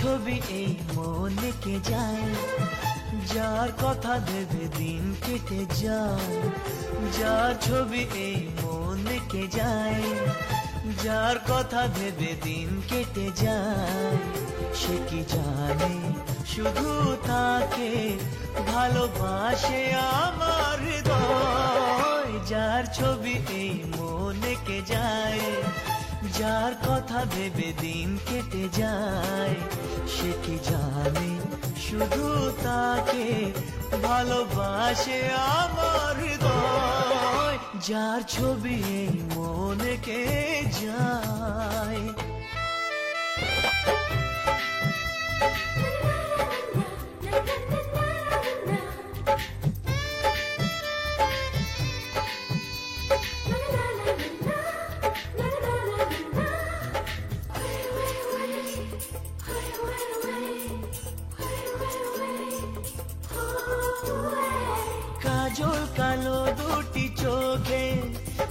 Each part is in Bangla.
ছবি এই মনে কে যায়, যার কথা ভেবে দিন কেটে যায়। যার ছবি এই মনে কে যায়, যার কথা ভেবে দিন কেটে যায়। সে কি জানে শুধু তাকে ভালোবাসে আমার হৃদয়। যার ছবি এই মনে কে যায়, যার কথা ভেবে দিন কেটে যায়। সে কি জানে শুধু তাকে ভালোবাসে আমার হৃদয়। যার ছবি এই মনে কে যায়। কাজল কালো দুটি চোখে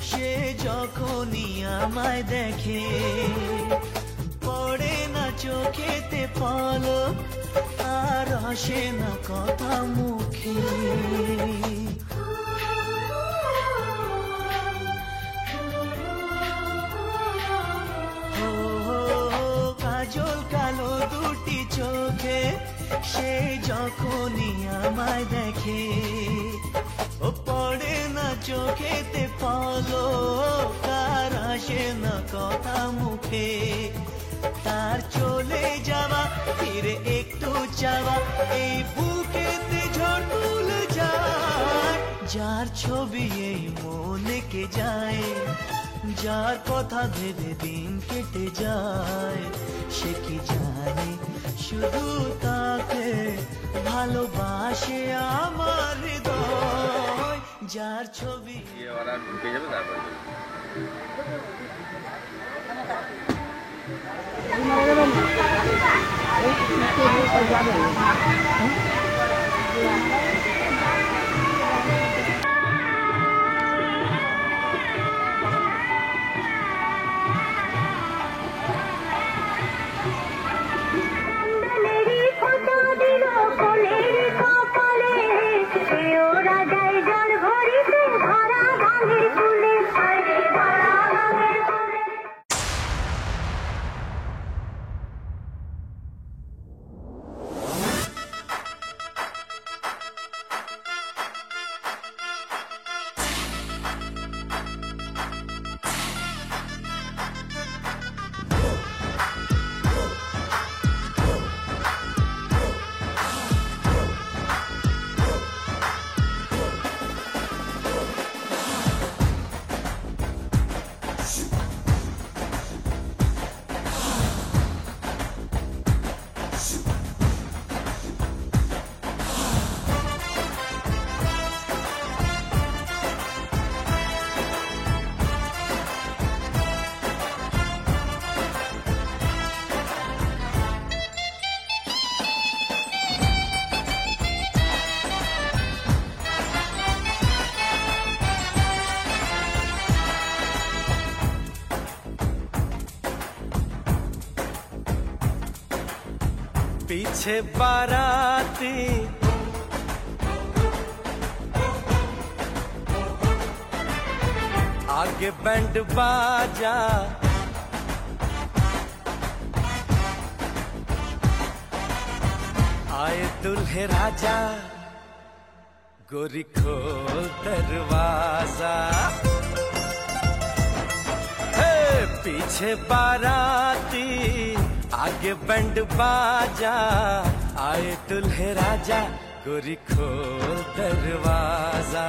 সে যখনই আমায় দেখে, পড়ে না চোখেতে পলক আর আসে না কথা মুখে। কাজল কালো দুটি চোখে সে যখনই আমায় দেখে, ও পড়ে না চোখেতে পলক আর আসে না কথা মুখে। তার চলে যাওয়া ফিরে একটু চাওয়া এই বুকেতে ঝড় তুলে যায়। যার ছবি এই মনে কে যায়, যার কথা ভেবে দিন কেটে যায়। সে কি জানে শুধু তাকে ভালোবাসে আমার হৃদয়। যার ছবি ওরা ঢুকে যাবে তারপর पीछे बाराती आगे बैंड बाजा, आए दुल्हे राजा गोरी खोल दरवाजा। पीछे बाराती आगे बैंड बाजा, आए दुल्हे राजा गोरी खोल दरवाजा।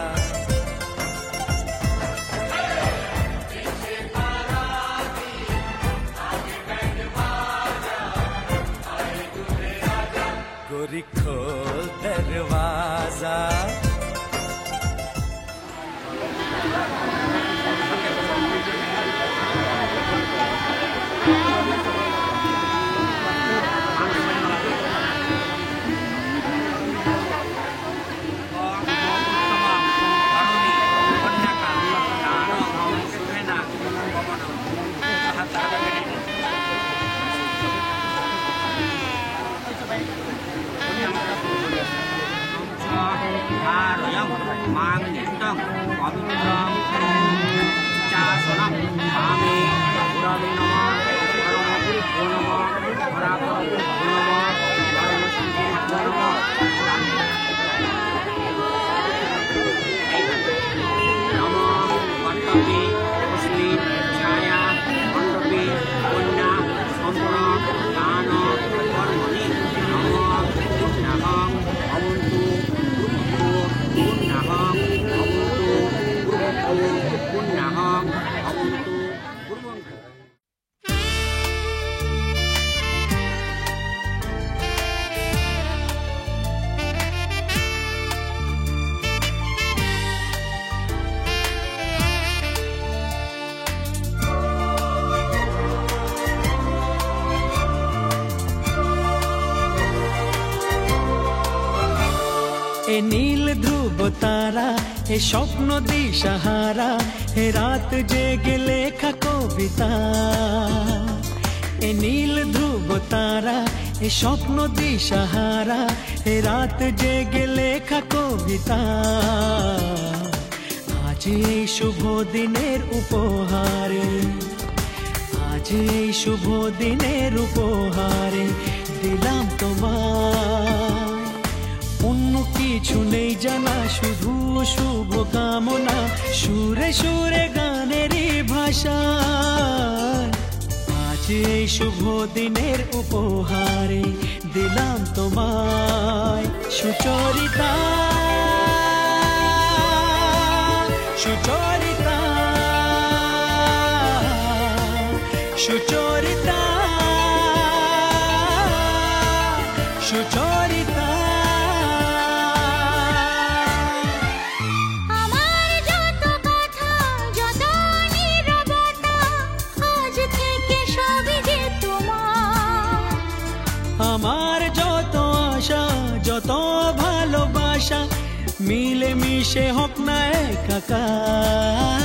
गोरी खोल दरवाजा। আরয়ং মাংনিত্যং পবিত্রং চাসনং স্বামী গুরবে নমঃ পরমপুরুষো নমঃ পরাপরপুরুষো নমঃ পরমশঙ্করপুরুষো নমঃ। নমো কর্তব্যে মুসলিম ছায়া মণ্ডপে কন্যা সম্পূর্ণ দান কর্মণি নমো পুণ্যাহং ভবন্তু পুণ্যাহং ভবন্তু পুণ্যাহং ভবন্তু কুর্বন্তু। এ নীল ধ্রুব তারা, এ স্বপ্ন দিশাহারা, এ রাত জেগে লেখা কবিতা। এ নীল ধ্রুব তারা, এ স্বপ্ন দিশাহারা, এ রাত জেগে লেখা কবিতা। আজ এই শুভ দিনের উপহারে, আজ এই শুভ দিনের উপহারে দিলাম তোমায়। অন্য কিছু নেই জানা, শুধু শুভ কামনা, সুরে সুরে গানেরই ভাষা। আজ এই শুভ দিনের উপহারে দিলাম তোমায় সুচরিতা, সুচরিতা, সুচরিতা, সুচরিতা। আমার যত আশা যত ভালোবাসা মিলে মিশে হোক না একাকার।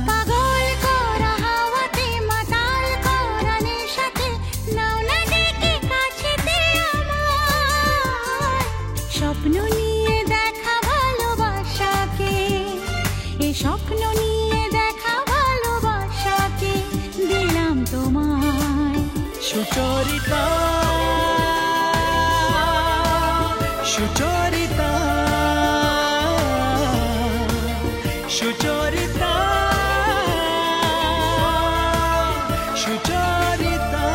পাগল করা হাওয়াতে মাতাল করা নেশাতে নাও না ডেকে কাছেতে আমার। স্বপ্ন নিয়ে দেখা ভালোবাসাকে, এ স্বপ্ন নিয়ে দেখা ভালোবাসাকে দিলাম তোমায় সুচরিতা, সুচরিতা, সুচরিতা, সুচরিতা।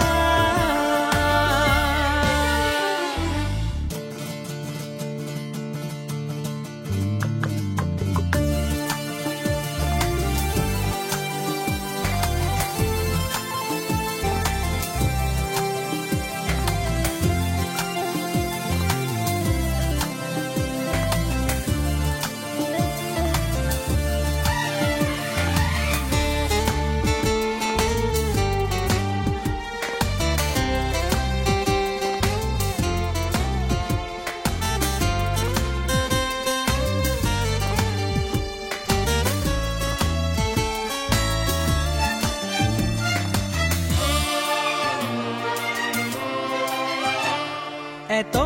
এত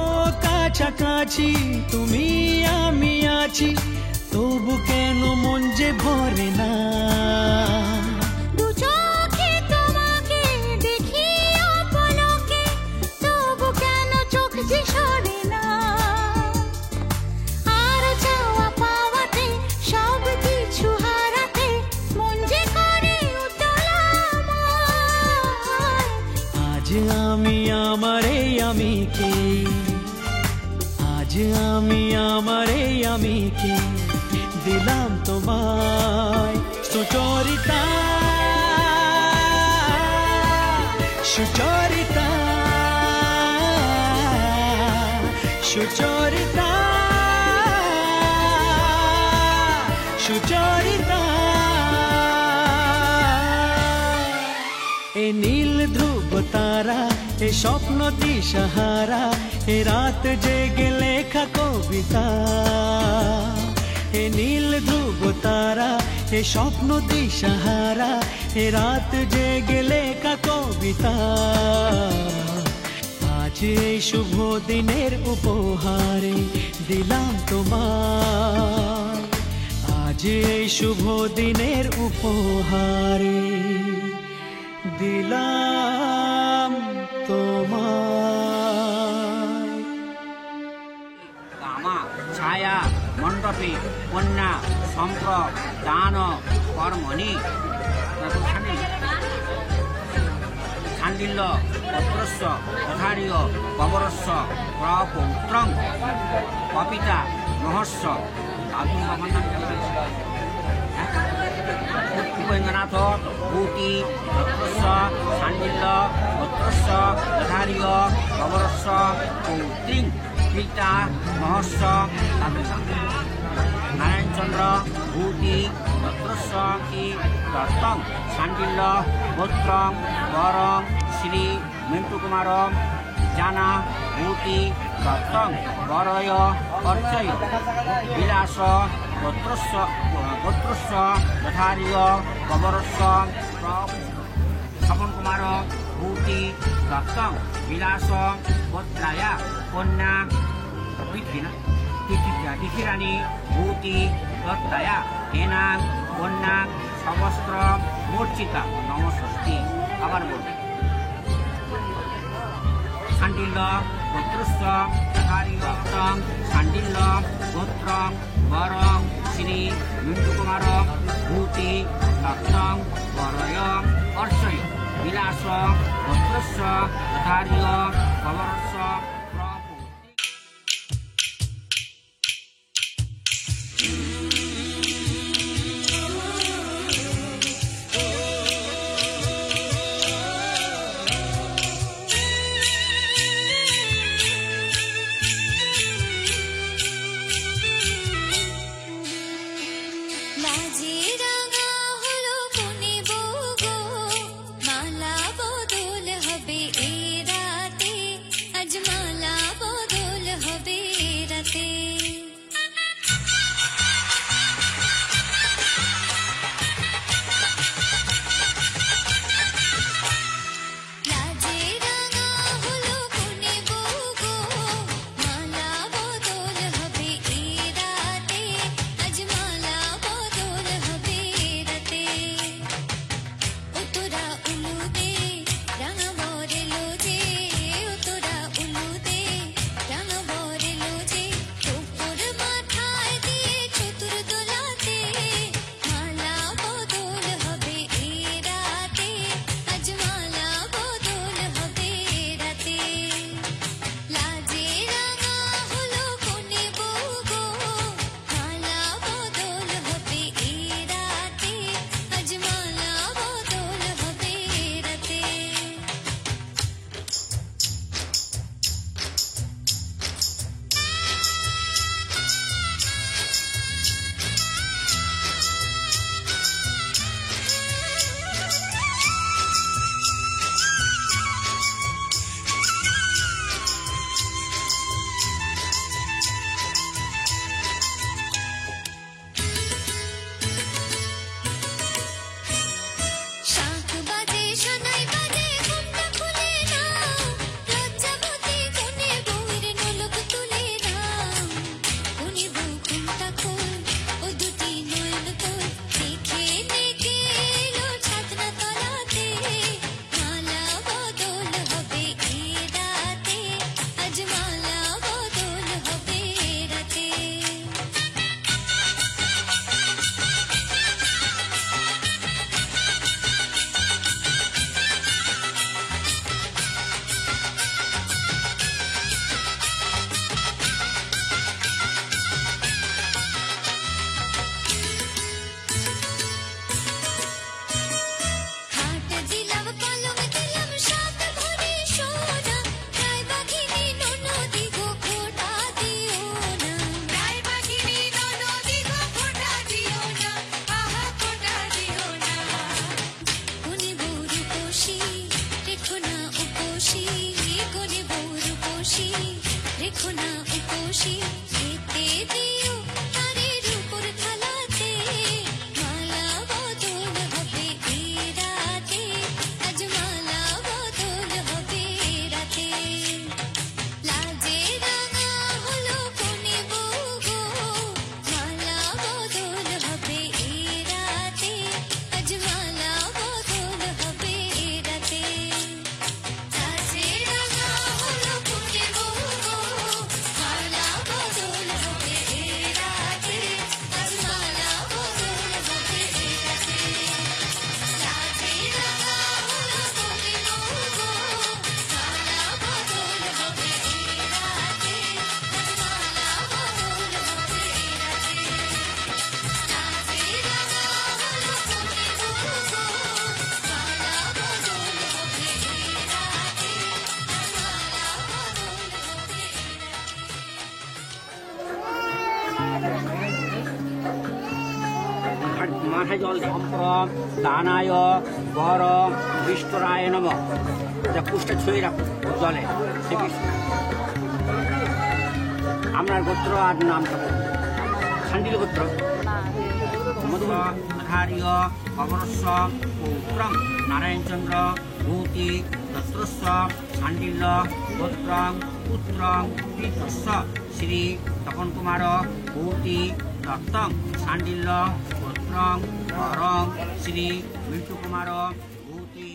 কাছাকাছি তুমি আমি আছি, তবু কেন মন যে ভরে না। দু চোখে তোমাকে দেখি অপলকে, তবু কেন চোখ যে সরে না। আর চাওয়া পাওয়াতে সব কিছু হারাতে মন যে করে উতলা আমার। আজ আমি আমার এই আমিকে, আজ আমি আমার এই আমিকে দিলাম তোমায় সুচরিতা, সুচরিতা, সুচরিতা, সুচরিতা। এ নীল ধ্রুব তারা, এ স্বপ্ন দিশাহারা, এ রাত জেগে লেখা কবিতা। এ নীল ধ্রুব তারা, এ স্বপ্ন দিশাহারা, এ রাত জেগে লেখা কবিতা। আজ এই শুভ দিনের উপহারে দিলাম তোমায় আজ এই শুভ দিনের উপহারে দিলাম তোমায়। কামা ছায়া মণ্ডপে কন্যা সম্প্রদান কর্মণি শাণ্ডিল্য পত্রস্য তথারিয় কবরস্য প্রপৌত্রং কপিতা নহস্য আগুন বাবার নাম জানা উপেন্দ্রনাথ ভূতি পত্রস্য শাণ্ডিল্য পত্রস্য তথারিয় কবরস্য পৌত্রিং পিতা নহস্য নারায়ণচন্দ্র ভূতি দত্তস্য কি দত্তং শাণ্ডিল্য গোত্রং বরং শ্রী মিন্টু কুমার জানা ভূতি দত্তং বরয় অর্চয় বিলাস গোত্রস্য যথারিয় কবরস্য স্বপন কুমার ভূতি দত্তং বিলাস গোত্রায়া কন্যা তিথিরানী ভূতি দত্তায়া হেনাং কন্যাং সমস্ত্র মূর্ছিতা নমস্তি। আবার বলবে শাণ্ডিল্য গোত্রস্য যথারিয়ং শাণ্ডিল্য গোত্রং বরং শ্রী মিন্টু কুমার ভূতি দত্তং বরয় অর্চয় বিলাস গোত্রস্য যথারিয় কবরস্য মাথায় জল সম্প্রম দানায় বর বিষ্ণুরায় নম। এটা পুষ্টা ছুঁয়ে রাখুন জলে। আপনার গোত্র আর নামটা খান্ডিল গোত্র। মধুহারীয় অবরস্ব পৌত্রং নারায়ণচন্দ্র ভূতি দত্রস্ব খান্ডিল্য গোত্রং পুত্রং পিতস্ব শ্রী তপন কুমার ভূতি দত্তং খান্ডিল্য গোত্রং বরং শ্রী মিন্টু কুমার ভূতি।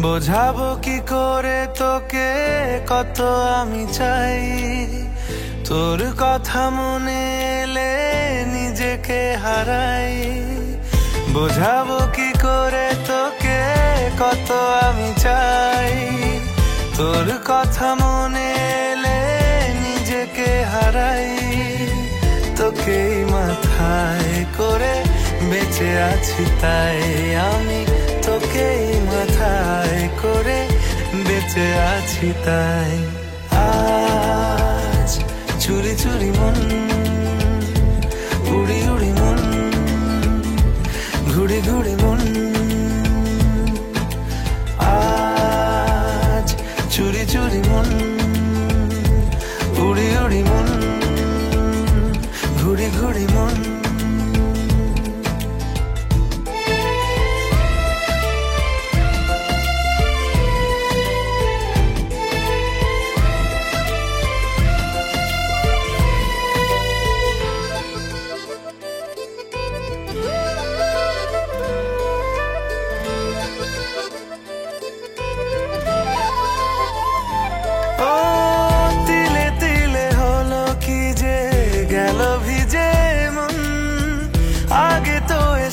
বোঝাবো কি করে তোকে কত আমি চাই, তোর কথা মনে এলে নিজেকে হারাই। বোঝাবো কি করে তোকে কত আমি চাই, তোর কথা মনে এলে নিজেকে হারাই। তোকেই মাথায় করে বেঁচে আছি তাই আমি, তোকেই মাথায় করে বেঁচে আছি তাই। আজ চুরি চুরি মন উড়ি উড়ি মন ঘুড়ি ঘুড়ি মন। আজ চুরি চুরি মন উড়ি উড়ি মন ঘুড়ি ঘুড়ি মন।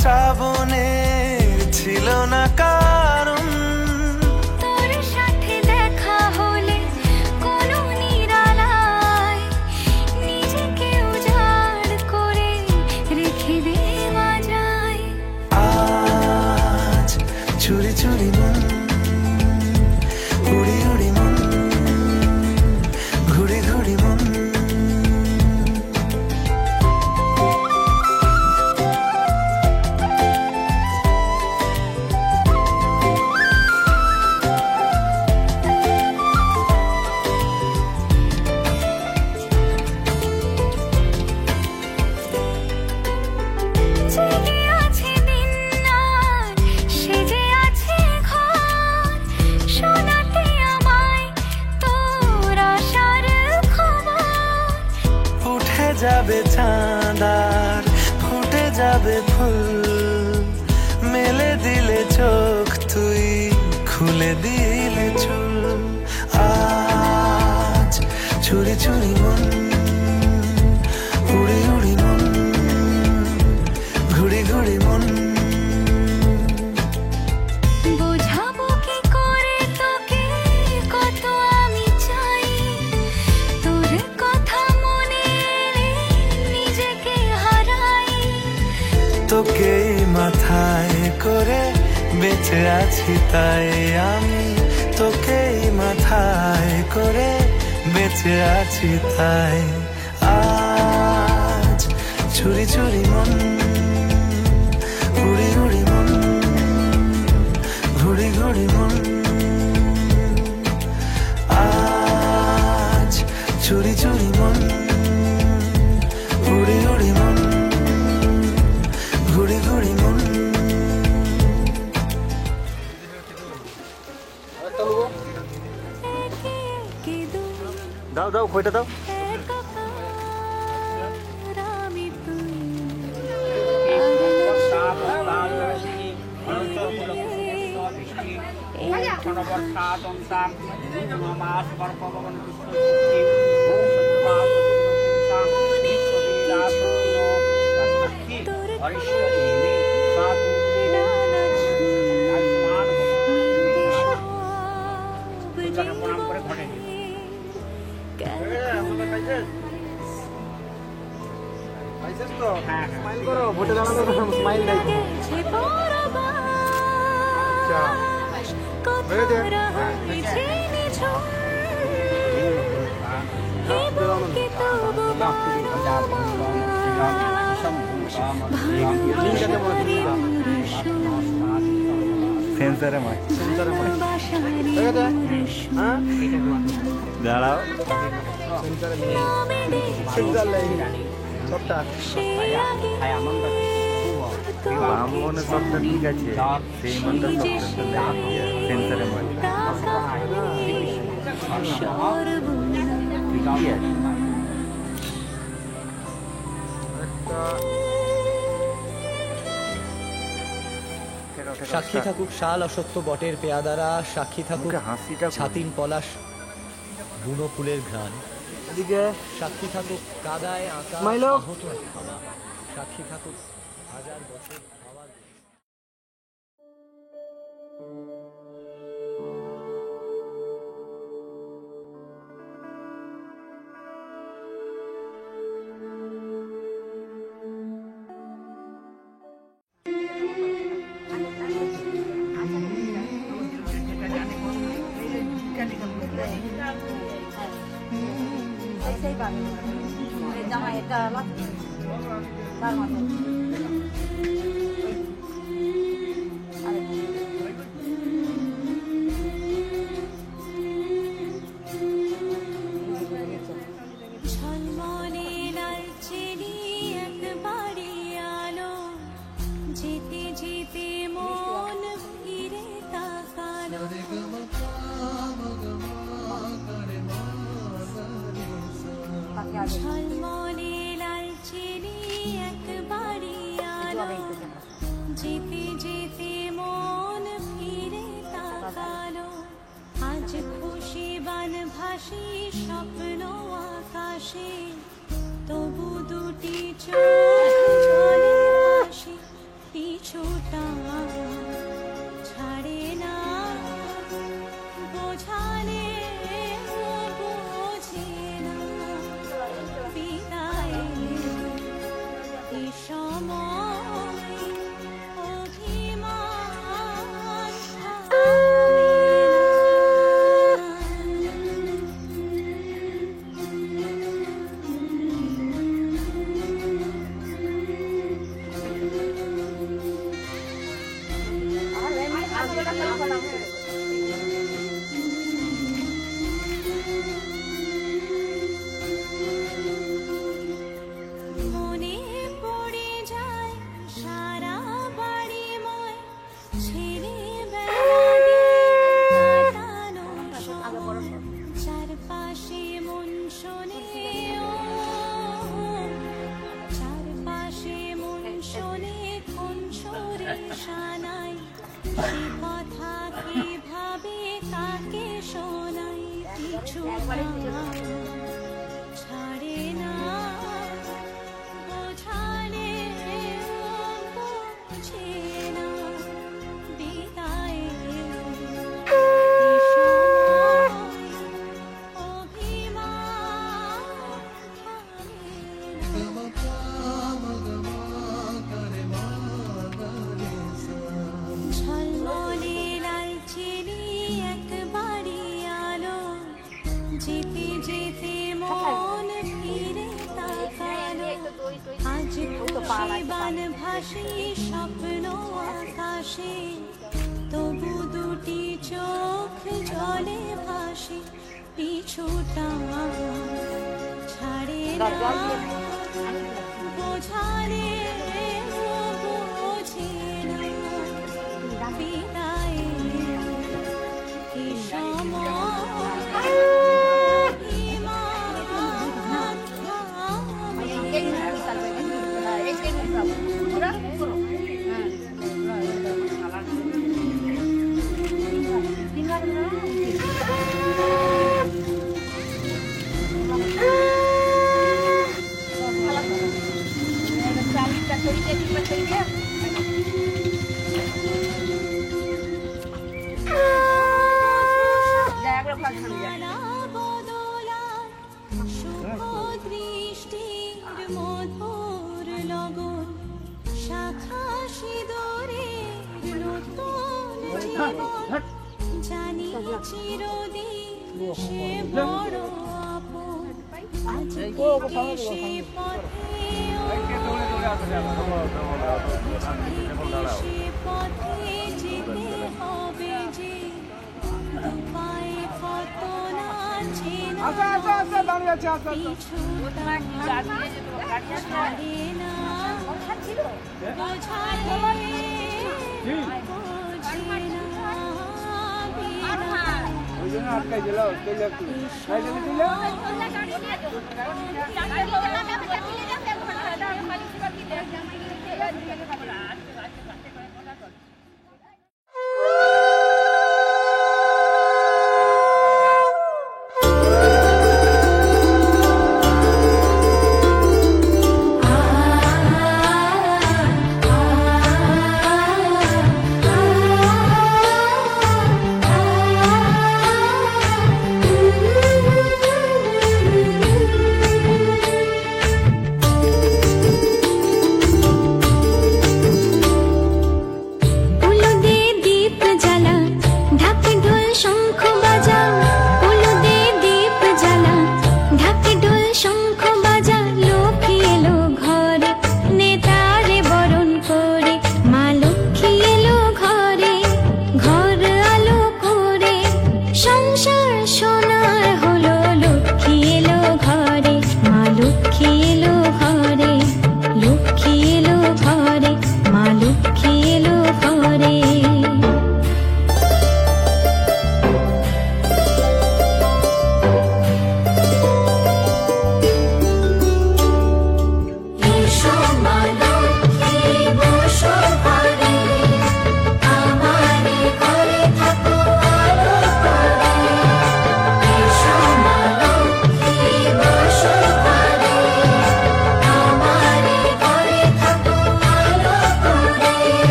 শ্রাবণে ছিল না কারণ, তোর সাথে দেখা হলে কোনো নিরালায় নিজেকে উজাড় করে রেখে দেওয়া যায়। আজ চুরি চুরি মন উড়ি উড়ি মন ঘুড়ি ঘুড়ি মন। যাবে চাঁদার ফুটে যাবে ফুল, মেলে দিলে চোখ তুই খুলে দিলে চুল। আজ চুরি চুরি মন উড়ি উড়ি মন ঘুড়ি ঘুড়ি মন। বোঝাবো কি করে তোকে কত আমি চাই, তোর কথা মনে নিজেকে হারাই। তোকেই মাথায় করে বেঁচে আছি তাই আমি, তোকেই মাথায় করে বেঁচে আছি তাই। আজ চুরি চুরি মন উড়ি উড়ি মন ঘুড়ি ঘুড়ি মন। আজ চুরি চুরি মন উড়ি উড়ি মন ঘুড়ি ঘুড়ি মন। দাও দাও খইটা দাও। সেন্সারে মাছ দাঁড়াও বামনে সবটা ঠিক আছে সেই মানটা সেন্সারে মাছ ঠিকই আছে সাক্ষী থাকুক শাল অসত্য বটের পেয়াদারা, সাক্ষী থাকুক হাসিটা ছাতিন পলাশ বুনো ফুলের ঘ্রাণ, সাক্ষী থাকুক কাদায় আঁকা আহত খাওয়া, সাক্ষী থাকুক হাজার বছর খাওয়ার। ঝলমলে লালচেরি একবারে আলো, যেতে যেতে মন ফিরে তাকালো। ঝলমলে লালচেরি একবারে আলো, যেতে যেতে মন ফিরে তাকালো। আজ খুশি বান ভাসি স্বপ্ন আকাশে, তবু দুটি চোখ জলে ভাসি, পিছুটা ছাড়ে না। বোঝালে বোঝে না, বিদায় এই সময় অভিমান মনে পড়ে যায় সারা বাড়ি ময়, ছেড়ে বেড়ানো সময়, চারপাশে মন শোনে চারপাশে মন শোনে কোন সুরে শানাই, সে কথা কিভাবে কাকে শোনাই, কিছু ছাড়ে না। বোঝালে বোঝে না, বিদায় অভিমান ঝলমলে লালচেরি একবারে আলো, যেতে যেতে মন ফিরে তাকালো। আজ খুশি বান ভাসি স্বপ্ন আকাশে, তবু দুটি চোখ জলে ভাসি, পিছুটা ছাড়ে না। বোঝালে বোঝে না, বিদায় এই সময় দৃষ্টির মধুর লগন, শাখা সিঁদুরের নতুন জানি চিরদিন সে বড় আপন আজ থেকে সে পথে সে পথে যেতে হবে যে পায়ে কত না চেনা পিছু ছাড়ে না বোঝালে বোঝে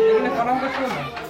এখানে কলম করতে হবে